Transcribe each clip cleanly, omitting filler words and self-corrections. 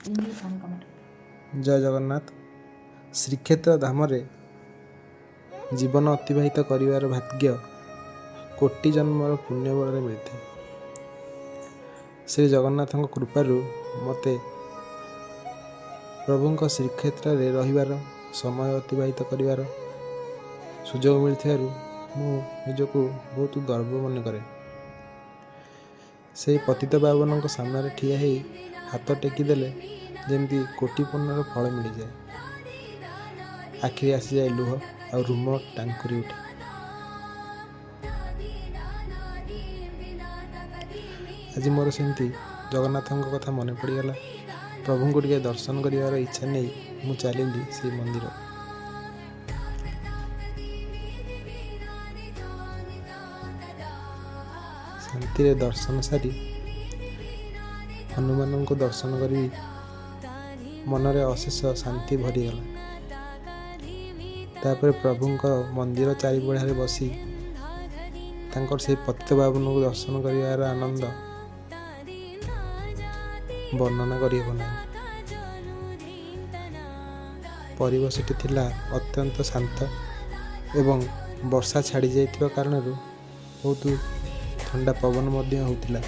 ଜୟ ଜଗନ୍ନାଥ। ଶ୍ରୀକ୍ଷେତ୍ର ଧାମରେ ଜୀବନ ଅତିବାହିତ କରିବାର ଭାଗ୍ୟ କୋଟି ଜନ୍ମର ପୁଣ୍ୟ ବଳରେ ମିଳିଥାଏ। ଶ୍ରୀ ଜଗନ୍ନାଥଙ୍କ କୃପାରୁ ମୋତେ ପ୍ରଭୁଙ୍କ ଶ୍ରୀକ୍ଷେତ୍ରରେ ରହିବାର, ସମୟ ଅତିବାହିତ କରିବାର ସୁଯୋଗ ମିଳିଥିବାରୁ ମୁଁ ନିଜକୁ ବହୁତ ଗର୍ବ ମନେ କରେ। ସେହି ପତିତ ପାବନଙ୍କ ସାମ୍ନାରେ ଠିଆ ହେଇ ହାତ ଟେକିଦେଲେ ଯେମିତି କୋଟି ପୁଣ୍ୟର ଫଳ ମିଳିଯାଏ। ଆଖିରେ ଆସିଯାଏ ଲୁହ ଆଉ ରୁମ ଟାଙ୍କୁରି ଉଠେ। ଆଜି ମୋର ସେମିତି ଜଗନ୍ନାଥଙ୍କ କଥା ମନେ ପଡ଼ିଗଲା। ପ୍ରଭୁଙ୍କୁ ଟିକେ ଦର୍ଶନ କରିବାର ଇଚ୍ଛା ନେଇ ମୁଁ ଚାଲିଲି ସେଇ ମନ୍ଦିର। ଶାନ୍ତିରେ ଦର୍ଶନ ସାରି ହନୁମାନଙ୍କୁ ଦର୍ଶନ କରି ମନରେ ଅଶେଷ ଶାନ୍ତି ଭରିଗଲା। ତାପରେ ପ୍ରଭୁଙ୍କ ମନ୍ଦିର ଚାରିପଢ଼ାରେ ବସି ତାଙ୍କର ସେହି ପତିତ ପାବନକୁ ଦର୍ଶନ କରିବାର ଆନନ୍ଦ ବର୍ଣ୍ଣନା କରିହେବ ନାହିଁ। ପରିବେଶଟି ଥିଲା ଅତ୍ୟନ୍ତ ଶାନ୍ତ ଏବଂ ବର୍ଷା ଛାଡ଼ି ଯାଇଥିବା କାରଣରୁ ବହୁତ ଥଣ୍ଡା ପବନ ମଧ୍ୟ ହେଉଥିଲା।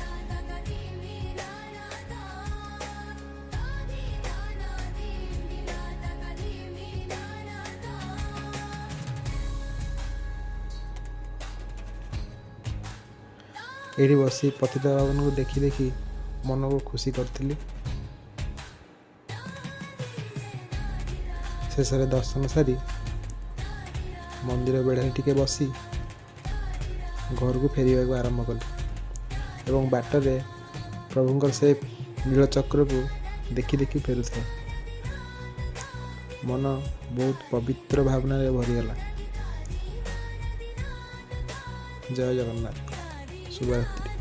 ଏଇଠି ବସି ପତିତ ପାବନକୁ ଦେଖି ଦେଖି ମନକୁ ଖୁସି କରିଥିଲି। ଶେଷରେ ଦର୍ଶନ ସାରି ମନ୍ଦିର ବେଢ଼ାରେ ଟିକେ ବସି ଘରକୁ ଫେରିବାକୁ ଆରମ୍ଭ କଲି ଏବଂ ବାଟରେ ପ୍ରଭୁଙ୍କର ସେ ନୀଳଚକ୍ରକୁ ଦେଖି ଦେଖି ଫେରୁଥାଏ। ମନ ବହୁତ ପବିତ୍ର ଭାବନାରେ ଭରିଗଲା। ଜୟ ଜଗନ୍ନାଥ। ଶୁଭରାତ୍ରି।